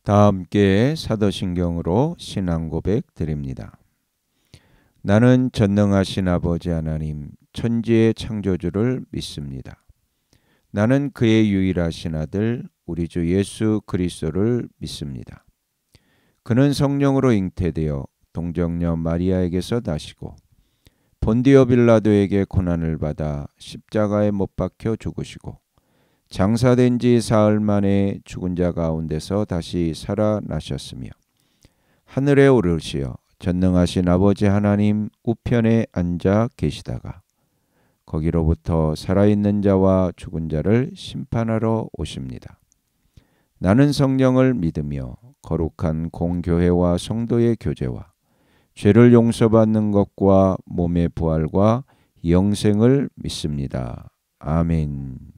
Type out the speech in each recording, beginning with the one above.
다 함께 사도신경으로 신앙 고백 드립니다. 나는 전능하신 아버지 하나님 천지의 창조주를 믿습니다. 나는 그의 유일하신 아들 우리 주 예수 그리스도를 믿습니다. 그는 성령으로 잉태되어 동정녀 마리아에게서 나시고 본디오 빌라도에게 고난을 받아 십자가에 못 박혀 죽으시고 장사된 지 사흘 만에 죽은 자 가운데서 다시 살아나셨으며 하늘에 오르시어 전능하신 아버지 하나님 우편에 앉아 계시다가 거기로부터 살아있는 자와 죽은 자를 심판하러 오십니다. 나는 성령을 믿으며 거룩한 공교회와 성도의 교제와 죄를 용서받는 것과 몸의 부활과 영생을 믿습니다. 아멘.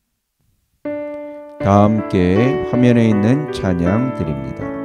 다 함께 화면에 있는 찬양 드립니다.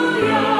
할렐루야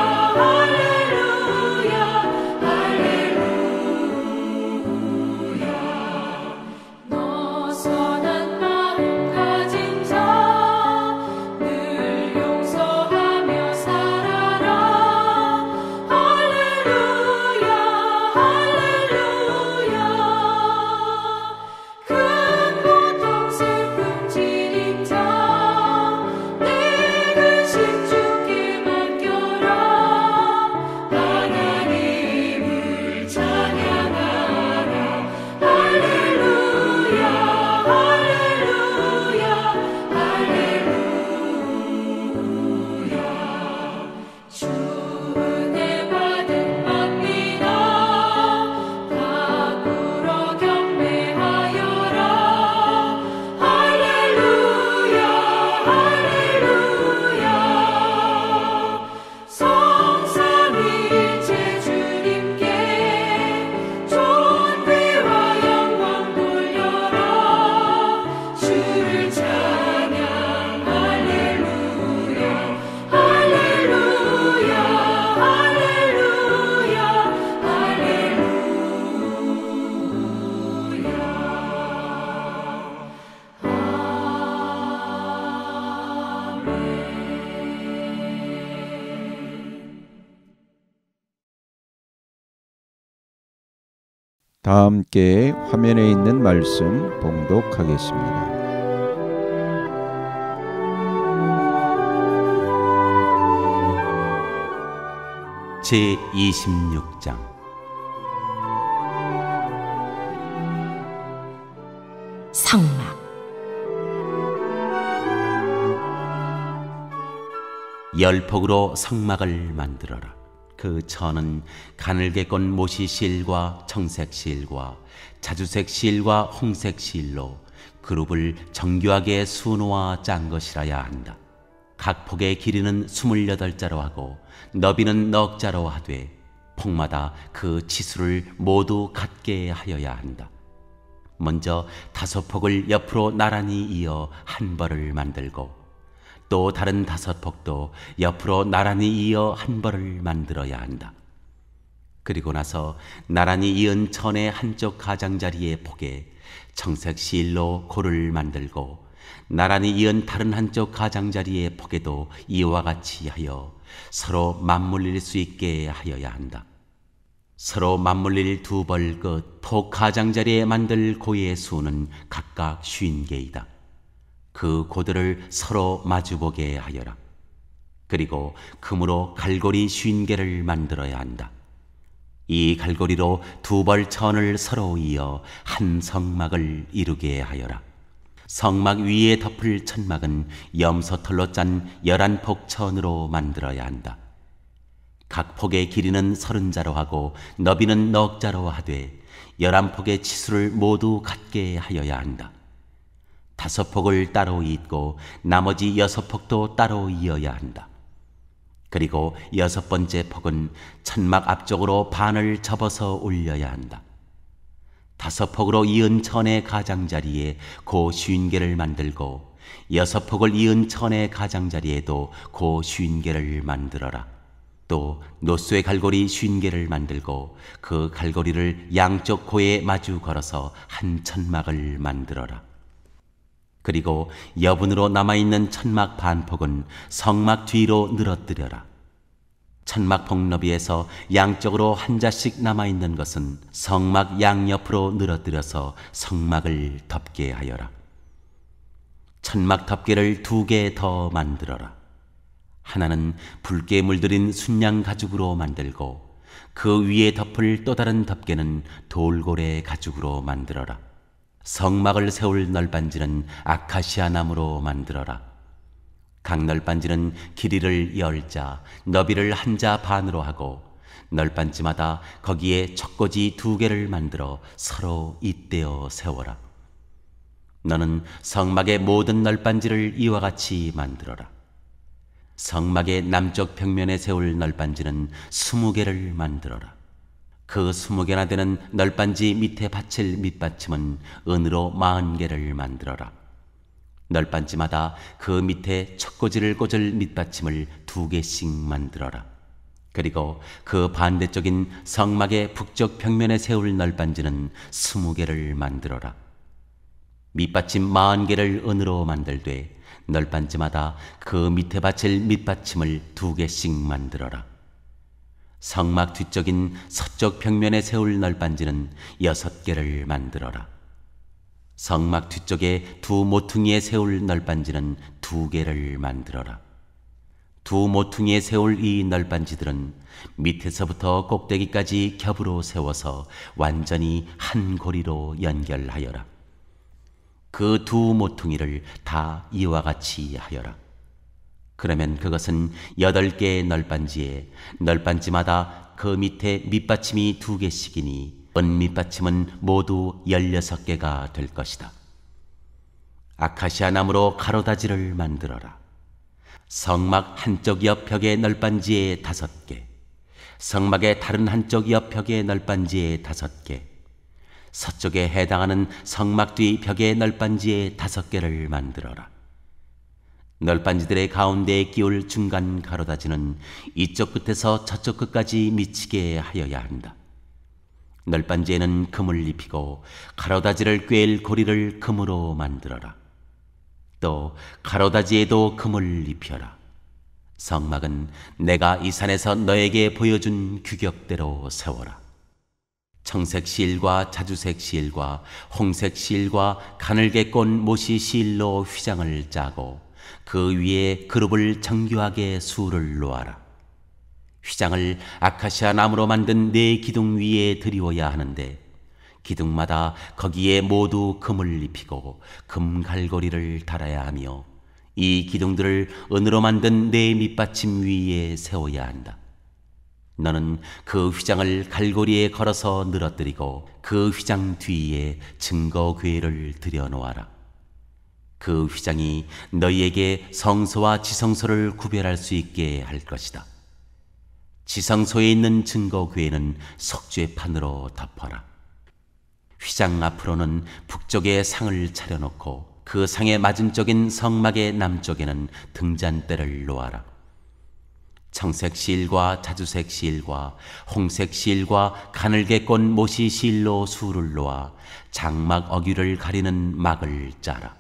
다 함께 화면에 있는 말씀 봉독하겠습니다. 제26장 성막. 열폭으로 성막을 만들어라. 그 천은 가늘게 꼰 모시실과 청색실과 자주색실과 홍색실로 그룹을 정교하게 수놓아 짠 것이라야 한다. 각 폭의 길이는 28자로 하고 너비는 넉 자로 하되 폭마다 그 치수를 모두 같게 하여야 한다. 먼저 5폭을 옆으로 나란히 이어 한 벌을 만들고 또 다른 5폭도 옆으로 나란히 이어 한 벌을 만들어야 한다. 그리고 나서 나란히 이은 천의 한쪽 가장자리의 폭에 청색 실로 고를 만들고 나란히 이은 다른 한쪽 가장자리의 폭에도 이와 같이 하여 서로 맞물릴 수 있게 하여야 한다. 서로 맞물릴 2벌 끝 폭 가장자리에 만들 고의 수는 각각 50개이다. 그 고들을 서로 마주보게 하여라. 그리고 금으로 갈고리 50개를 만들어야 한다. 이 갈고리로 2벌 천을 서로 이어 한 성막을 이루게 하여라. 성막 위에 덮을 천막은 염소털로 짠 11폭 천으로 만들어야 한다. 각 폭의 길이는 30자로 하고 너비는 넉 자로 하되 11폭의 치수를 모두 같게 하여야 한다. 5폭을 따로 잇고 나머지 6폭도 따로 이어야 한다. 그리고 6번째 폭은 천막 앞쪽으로 반을 접어서 올려야 한다. 5폭으로 이은 천의 가장자리에 고 50개를 만들고 6폭을 이은 천의 가장자리에도 고 50개를 만들어라. 또 노수의 갈고리 50개를 만들고 그 갈고리를 양쪽 고에 마주 걸어서 한 천막을 만들어라. 그리고 여분으로 남아있는 천막 반폭은 성막 뒤로 늘어뜨려라. 천막 폭너비에서 양쪽으로 한 자씩 남아있는 것은 성막 양옆으로 늘어뜨려서 성막을 덮게 하여라. 천막 덮개를 2개 더 만들어라. 하나는 붉게 물들인 순양 가죽으로 만들고 그 위에 덮을 또 다른 덮개는 돌고래 가죽으로 만들어라. 성막을 세울 널빤지는 아카시아 나무로 만들어라. 각 널빤지는 길이를 10자, 너비를 1자 반으로 하고 널빤지마다 거기에 촉꽂이 2개를 만들어 서로 잇대어 세워라. 너는 성막의 모든 널빤지를 이와 같이 만들어라. 성막의 남쪽 벽면에 세울 널빤지는 20개를 만들어라. 그 20개나 되는 널빤지 밑에 받칠 밑받침은 은으로 40개를 만들어라. 널빤지마다 그 밑에 촉꽂이를 꽂을 밑받침을 2개씩 만들어라. 그리고 그 반대쪽인 성막의 북쪽 벽면에 세울 널빤지는 20개를 만들어라. 밑받침 40개를 은으로 만들되 널빤지마다 그 밑에 받칠 밑받침을 2개씩 만들어라. 성막 뒤쪽인 서쪽 벽면에 세울 널빤지는 6개를 만들어라. 성막 뒤쪽에 2 모퉁이에 세울 널빤지는 2개를 만들어라. 2 모퉁이에 세울 이 널빤지들은 밑에서부터 꼭대기까지 겹으로 세워서 완전히 한 고리로 연결하여라. 그 2 모퉁이를 다 이와 같이 하여라. 그러면 그것은 8개의 널빤지에 널빤지마다 그 밑에 밑받침이 2개씩이니 은 밑받침은 모두 16개가 될 것이다. 아카시아 나무로 가로다지를 만들어라. 성막 한쪽 옆 벽의 널빤지에 5개, 성막의 다른 한쪽 옆 벽의 널빤지에 5개, 서쪽에 해당하는 성막 뒤 벽의 널빤지에 5개를 만들어라. 널빤지들의 가운데에 끼울 중간 가로다지는 이쪽 끝에서 저쪽 끝까지 미치게 하여야 한다. 널빤지에는 금을 입히고 가로다지를 꿰일 고리를 금으로 만들어라. 또 가로다지에도 금을 입혀라. 성막은 내가 이 산에서 너에게 보여준 규격대로 세워라. 청색 실과 자주색 실과 홍색 실과 가늘게 꼰 모시 실로 휘장을 짜고 그 위에 그룹을 정교하게 수를 놓아라. 휘장을 아카시아 나무로 만든 4기둥 위에 드리워야 하는데 기둥마다 거기에 모두 금을 입히고 금 갈고리를 달아야 하며 이 기둥들을 은으로 만든 4 밑받침 위에 세워야 한다. 너는 그 휘장을 갈고리에 걸어서 늘어뜨리고 그 휘장 뒤에 증거궤를 들여놓아라. 그 휘장이 너희에게 성소와 지성소를 구별할 수 있게 할 것이다. 지성소에 있는 증거궤는 석쇠판으로 덮어라. 휘장 앞으로는 북쪽에 상을 차려놓고 그 상의 맞은쪽인 성막의 남쪽에는 등잔대를 놓아라. 청색 실과 자주색 실과 홍색 실과 가늘게 꼰 모시 실로 수를 놓아 장막 어귀를 가리는 막을 짜라.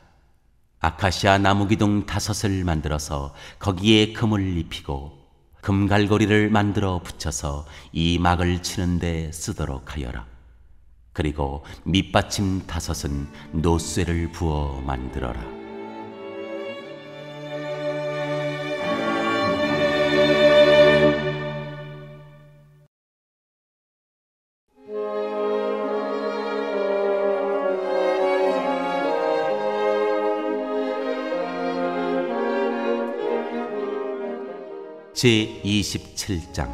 아카시아 나무 기둥 5을 만들어서 거기에 금을 입히고 금갈고리를 만들어 붙여서 이 막을 치는데 쓰도록 하여라. 그리고 밑받침 5은 노쇠를 부어 만들어라. 제27장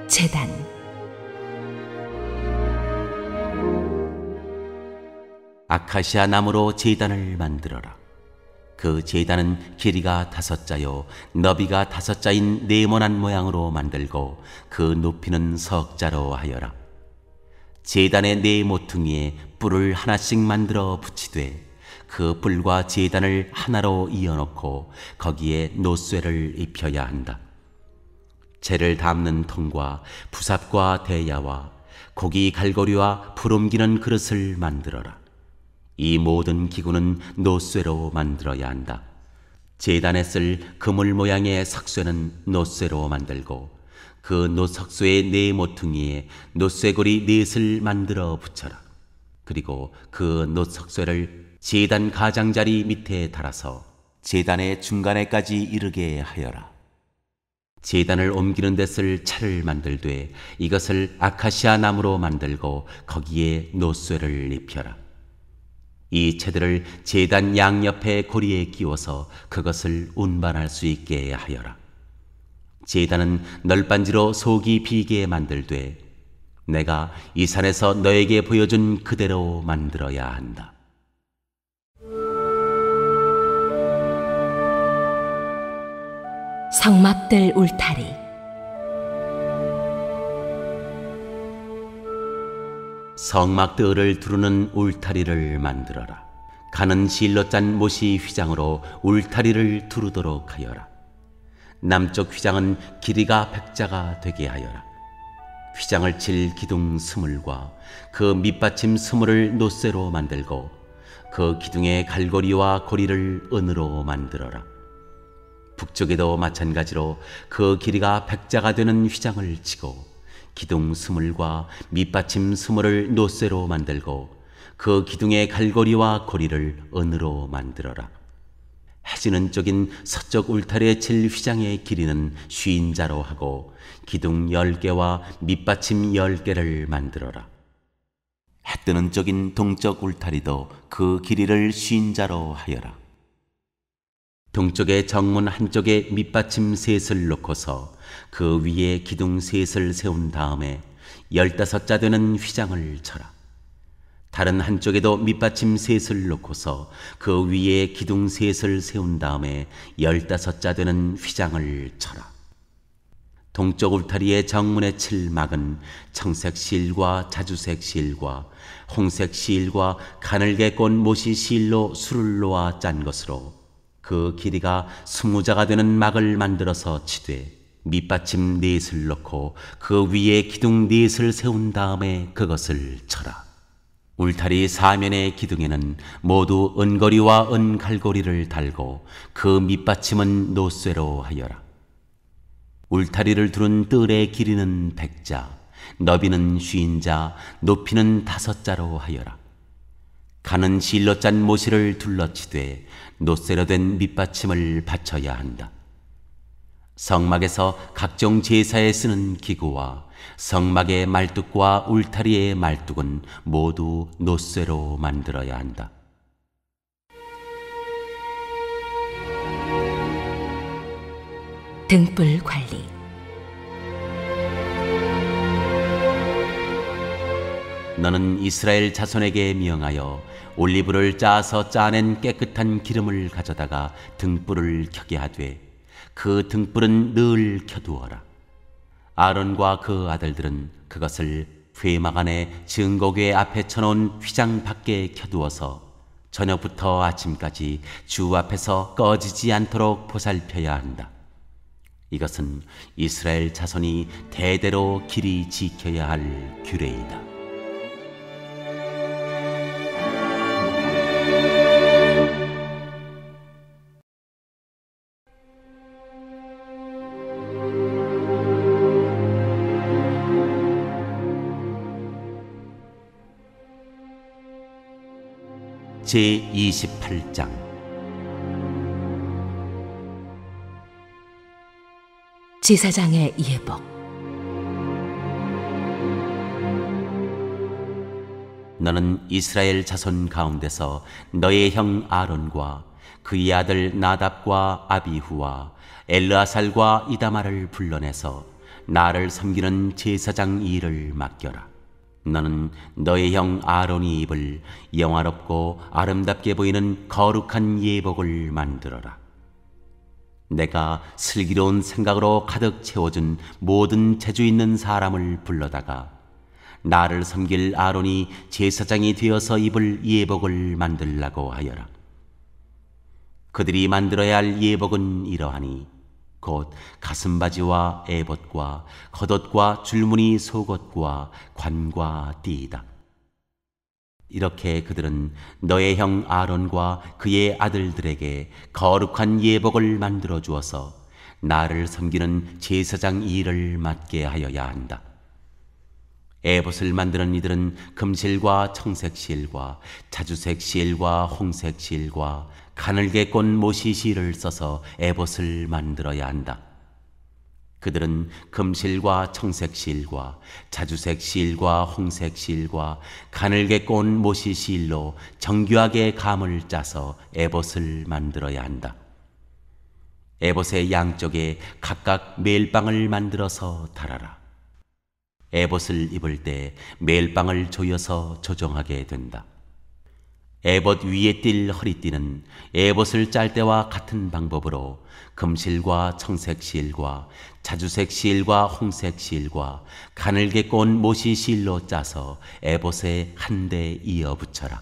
제단. 아카시아 나무로 제단을 만들어라. 그 제단은 길이가 5자요 너비가 5자인 네모난 모양으로 만들고 그 높이는 석자로 하여라. 제단의 4 모퉁이에 뿔을 하나씩 만들어 붙이되 그 뿔과 제단을 하나로 이어놓고 거기에 노쇠를 입혀야 한다. 재를 담는 통과 부삽과 대야와 고기 갈고리와 불 옮기는 그릇을 만들어라. 이 모든 기구는 노쇠로 만들어야 한다. 제단에 쓸 그물 모양의 석쇠는 노쇠로 만들고 그 노석쇠의 4 모퉁이에 노쇠고리 4을 만들어 붙여라. 그리고 그 노석쇠를 제단 가장자리 밑에 달아서 제단의 중간에까지 이르게 하여라. 제단을 옮기는 데 쓸 차를 만들되 이것을 아카시아 나무로 만들고 거기에 노쇠를 입혀라. 이 채들을 제단 양옆에 고리에 끼워서 그것을 운반할 수 있게 하여라. 제단은 널빤지로 속이 비게 만들되 내가 이 산에서 너에게 보여준 그대로 만들어야 한다. 성막들 울타리. 성막들을 두르는 울타리를 만들어라. 가는 실로 짠 모시 휘장으로 울타리를 두르도록 하여라. 남쪽 휘장은 길이가 100자가 되게 하여라. 휘장을 칠 기둥 20과 그 밑받침 20을 노쇠로 만들고 그 기둥의 갈고리와 고리를 은으로 만들어라. 북쪽에도 마찬가지로 그 길이가 100자가 되는 휘장을 치고 기둥 20과 밑받침 20을 노쇠로 만들고 그 기둥의 갈고리와 고리를 은으로 만들어라. 해지는 쪽인 서쪽 울타리에 칠 휘장의 길이는 50자로 하고 기둥 10개와 밑받침 10개를 만들어라. 해 뜨는 쪽인 동쪽 울타리도 그 길이를 50자로 하여라. 동쪽의 정문 한쪽에 밑받침 3을 놓고서 그 위에 기둥 3을 세운 다음에 15자 되는 휘장을 쳐라. 다른 한쪽에도 밑받침 3을 놓고서 그 위에 기둥 3을 세운 다음에 15자 되는 휘장을 쳐라. 동쪽 울타리의 정문에 칠 막은 청색 실과 자주색 실과 홍색 실과 가늘게 꼰 모시 실로 수를 놓아 짠 것으로 그 길이가 20자가 되는 막을 만들어서 치되 밑받침 4을 놓고 그 위에 기둥 4을 세운 다음에 그것을 쳐라. 울타리 사면의 기둥에는 모두 은고리와 은갈고리를 달고 그 밑받침은 노쇠로 하여라. 울타리를 두른 뜰의 길이는 100자, 너비는 50자, 높이는 5자로 하여라. 가는 실로 짠 모시를 둘러치되 노쇠로 된 밑받침을 받쳐야 한다. 성막에서 각종 제사에 쓰는 기구와 성막의 말뚝과 울타리의 말뚝은 모두 노쇠로 만들어야 한다. 등불 관리. 너는 이스라엘 자손에게 명하여 올리브를 짜서 짜낸 깨끗한 기름을 가져다가 등불을 켜게 하되 그 등불은 늘 켜두어라. 아론과 그 아들들은 그것을 회막 안에 증거궤 앞에 쳐놓은 휘장 밖에 켜두어서 저녁부터 아침까지 주 앞에서 꺼지지 않도록 보살펴야 한다. 이것은 이스라엘 자손이 대대로 길이 지켜야 할 규례이다. 제28장 제사장의 예복. 너는 이스라엘 자손 가운데서 너의 형 아론과 그의 아들 나답과 아비후와 엘르아살과 이다말을 불러내서 나를 섬기는 제사장 일을 맡겨라. 너는 너의 형 아론이 입을 영화롭고 아름답게 보이는 거룩한 예복을 만들어라. 내가 슬기로운 생각으로 가득 채워준 모든 재주 있는 사람을 불러다가 나를 섬길 아론이 제사장이 되어서 입을 예복을 만들라고 하여라. 그들이 만들어야 할 예복은 이러하니 곧 가슴바지와 에봇과 겉옷과 줄무늬 속옷과 관과 띠이다. 이렇게 그들은 너의 형 아론과 그의 아들들에게 거룩한 예복을 만들어 주어서 나를 섬기는 제사장 일을 맡게 하여야 한다. 에봇을 만드는 이들은 금실과 청색실과 자주색 실과 홍색 실과 가늘게 꼰 모시 실을 써서 에봇을 만들어야 한다. 그들은 금실과 청색 실과 자주색 실과 홍색 실과 가늘게 꼰 모시 실로 정교하게 감을 짜서 에봇을 만들어야 한다. 에봇의 양쪽에 각각 멜빵을 만들어서 달아라. 에봇을 입을 때 멜빵을 조여서 조정하게 된다. 에봇 위에 띌 허리띠는 에봇을 짤 때와 같은 방법으로 금실과 청색 실과 자주색 실과 홍색 실과 가늘게 꼰 모시 실로 짜서 에봇에 한데 이어 붙여라.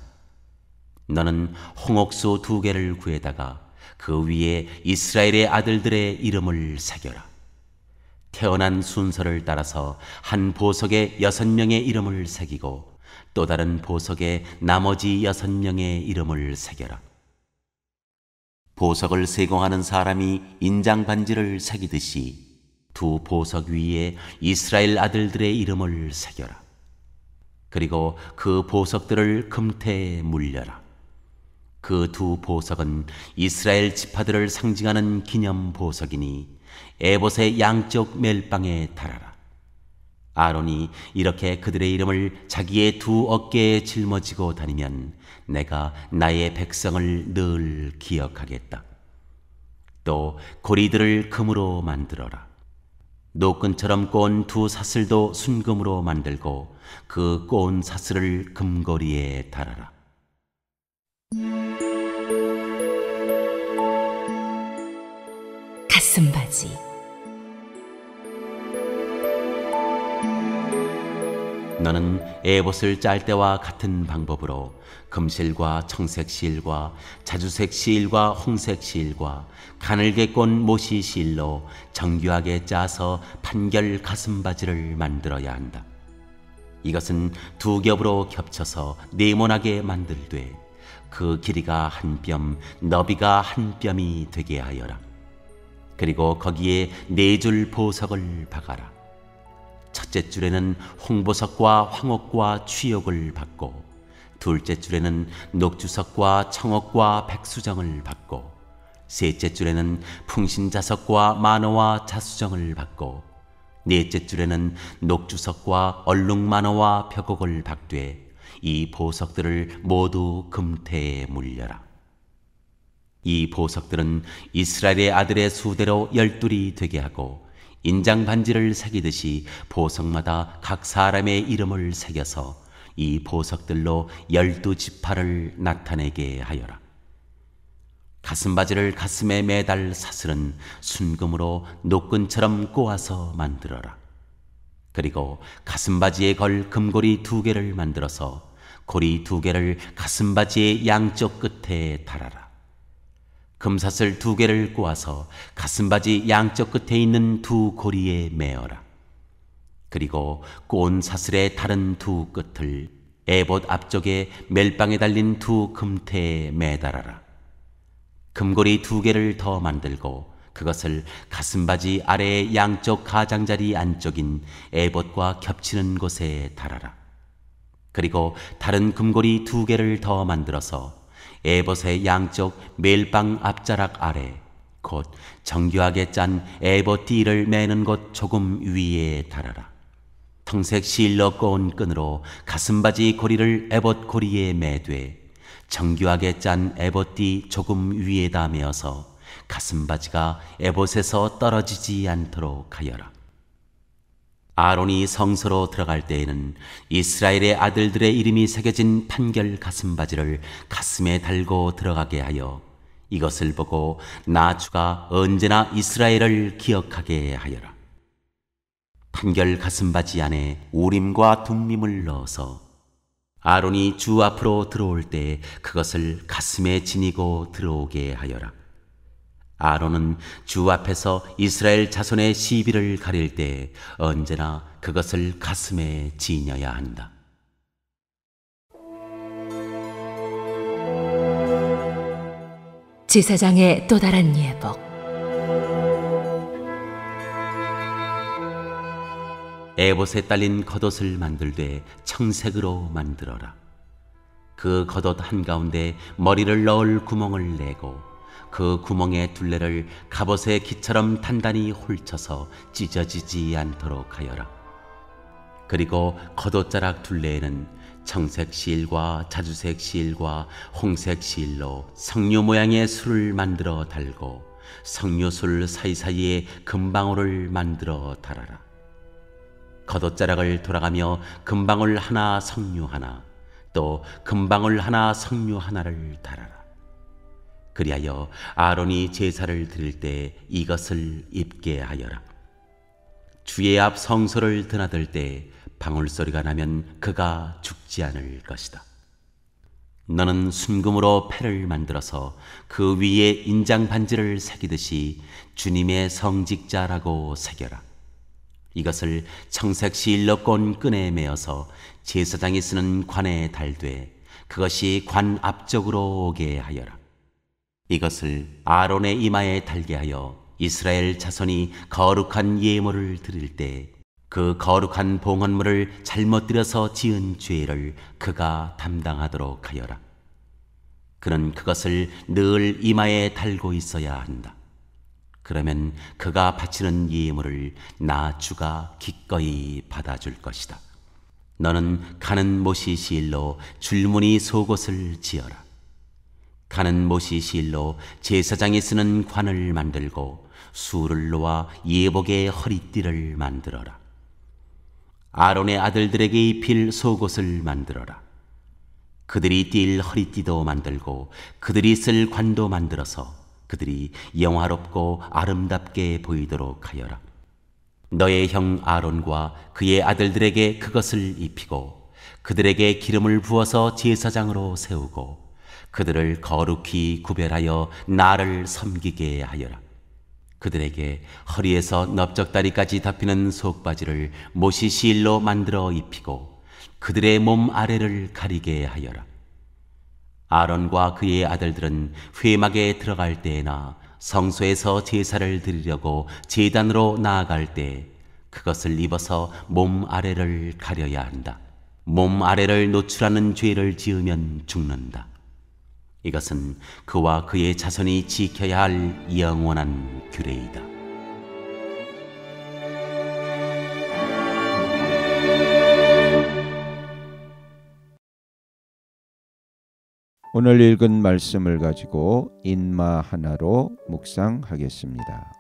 너는 홍옥수 2개를 구해다가 그 위에 이스라엘의 아들들의 이름을 새겨라. 태어난 순서를 따라서 한 보석에 6명의 이름을 새기고 또 다른 보석에 나머지 6명의 이름을 새겨라. 보석을 세공하는 사람이 인장 반지를 새기듯이 2 보석 위에 이스라엘 아들들의 이름을 새겨라. 그리고 그 보석들을 금태에 물려라. 그 2 보석은 이스라엘 지파들을 상징하는 기념 보석이니 에봇의 양쪽 멜빵에 달아라. 아론이 이렇게 그들의 이름을 자기의 2 어깨에 짊어지고 다니면 내가 나의 백성을 늘 기억하겠다. 또 고리들을 금으로 만들어라. 노끈처럼 꼰 2 사슬도 순금으로 만들고 그 꼰 사슬을 금고리에 달아라. 가슴바지. 너는 에봇을 짤 때와 같은 방법으로 금실과 청색 실과 자주색 실과 홍색 실과 가늘게 꼰 모시 실로 정교하게 짜서 판결 가슴바지를 만들어야 한다. 이것은 2 겹으로 겹쳐서 네모나게 만들되 그 길이가 1뼘, 너비가 1뼘이 되게 하여라. 그리고 거기에 4줄 보석을 박아라. 첫째 줄에는 홍보석과 황옥과 취옥을 받고, 둘째 줄에는 녹주석과 청옥과 백수정을 받고, 셋째 줄에는 풍신자석과 만호와 자수정을 받고, 넷째 줄에는 녹주석과 얼룩만호와 벽옥을 박되, 이 보석들을 모두 금태에 물려라. 이 보석들은 이스라엘의 아들의 수대로 12이 되게 하고, 인장 반지를 새기듯이 보석마다 각 사람의 이름을 새겨서 이 보석들로 12지파를 나타내게 하여라. 가슴바지를 가슴에 매달 사슬은 순금으로 노끈처럼 꼬아서 만들어라. 그리고 가슴바지에 걸 금고리 2개를 만들어서 고리 2개를 가슴바지의 양쪽 끝에 달아라. 금사슬 2개를 꼬아서 가슴바지 양쪽 끝에 있는 2 고리에 매어라. 그리고 꼬은 사슬의 다른 2 끝을 에봇 앞쪽에 멜빵에 달린 2 금태에 매달아라. 금고리 2개를 더 만들고 그것을 가슴바지 아래의 양쪽 가장자리 안쪽인 에봇과 겹치는 곳에 달아라. 그리고 다른 금고리 2개를 더 만들어서 에봇의 양쪽 멜빵 앞자락 아래, 곧 정교하게 짠 에봇 띠를 매는 곳 조금 위에 달아라. 청색 실로 꼬은 끈으로 가슴바지 고리를 에봇 고리에 매되 정교하게 짠 에봇 띠 조금 위에다 매어서 가슴바지가 에봇에서 떨어지지 않도록 하여라. 아론이 성소로 들어갈 때에는 이스라엘의 아들들의 이름이 새겨진 판결 가슴바지를 가슴에 달고 들어가게 하여 이것을 보고 나 주가 언제나 이스라엘을 기억하게 하여라. 판결 가슴바지 안에 우림과 둠밈을 넣어서 아론이 주 앞으로 들어올 때 그것을 가슴에 지니고 들어오게 하여라. 아론은 주 앞에서 이스라엘 자손의 시비를 가릴 때 언제나 그것을 가슴에 지녀야 한다. 제사장의 또 다른 예복. 에봇에 딸린 겉옷을 만들되 청색으로 만들어라. 그 겉옷 한가운데 머리를 넣을 구멍을 내고 그 구멍의 둘레를 갑옷의 기처럼 단단히 홀쳐서 찢어지지 않도록 하여라. 그리고 겉옷자락 둘레에는 청색 실과 자주색 실과 홍색 실로 석류 모양의 술을 만들어 달고 석류술 사이사이에 금방울을 만들어 달아라. 겉옷자락을 돌아가며 금방울 하나 석류 하나 또 금방울 하나 석류 하나를 달아라. 그리하여 아론이 제사를 드릴 때 이것을 입게 하여라. 주의 앞 성소를 드나들 때 방울소리가 나면 그가 죽지 않을 것이다. 너는 순금으로 패를 만들어서 그 위에 인장 반지를 새기듯이 주님의 성직자라고 새겨라. 이것을 청색 실로 꼰 끈에 매어서 제사장이 쓰는 관에 달되 그것이 관 앞쪽으로 오게 하여라. 이것을 아론의 이마에 달게 하여 이스라엘 자손이 거룩한 예물을 드릴 때 그 거룩한 봉헌물을 잘못 드려서 지은 죄를 그가 담당하도록 하여라. 그는 그것을 늘 이마에 달고 있어야 한다. 그러면 그가 바치는 예물을 나 주가 기꺼이 받아줄 것이다. 너는 가는 못이 실로 줄무늬 속옷을 지어라. 가는 못이 실로 제사장이 쓰는 관을 만들고 수를 놓아 예복의 허리띠를 만들어라. 아론의 아들들에게 입힐 속옷을 만들어라. 그들이 띌 허리띠도 만들고 그들이 쓸 관도 만들어서 그들이 영화롭고 아름답게 보이도록 하여라. 너의 형 아론과 그의 아들들에게 그것을 입히고 그들에게 기름을 부어서 제사장으로 세우고 그들을 거룩히 구별하여 나를 섬기게 하여라. 그들에게 허리에서 넓적다리까지 덮이는 속바지를 못이 실로 만들어 입히고 그들의 몸 아래를 가리게 하여라. 아론과 그의 아들들은 회막에 들어갈 때에나 성소에서 제사를 드리려고 제단으로 나아갈 때 그것을 입어서 몸 아래를 가려야 한다. 몸 아래를 노출하는 죄를 지으면 죽는다. 이것은 그와 그의 자손이 지켜야 할 영원한 규례이다. 오늘 읽은 말씀을 가지고 인마 하나로 묵상하겠습니다.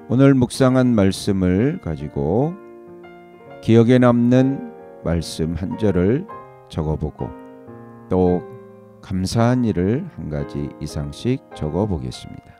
오늘 묵상한 말씀을 가지고 기억에 남는 말씀 한 절을 적어보고 또 감사한 일을 한 가지 이상씩 적어보겠습니다.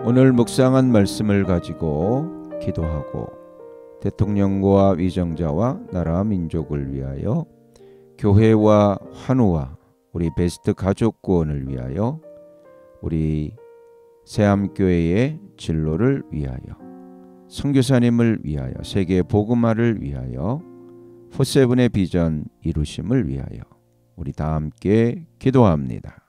오늘 묵상한 말씀을 가지고 기도하고 대통령과 위정자와 나라 민족을 위하여 교회와 환우와 우리 베스트 가족 구원을 위하여 우리 새암교회의 진로를 위하여 선교사님을 위하여 세계 복음화를 위하여 포세븐의 비전 이루심을 위하여 우리 다 함께 기도합니다.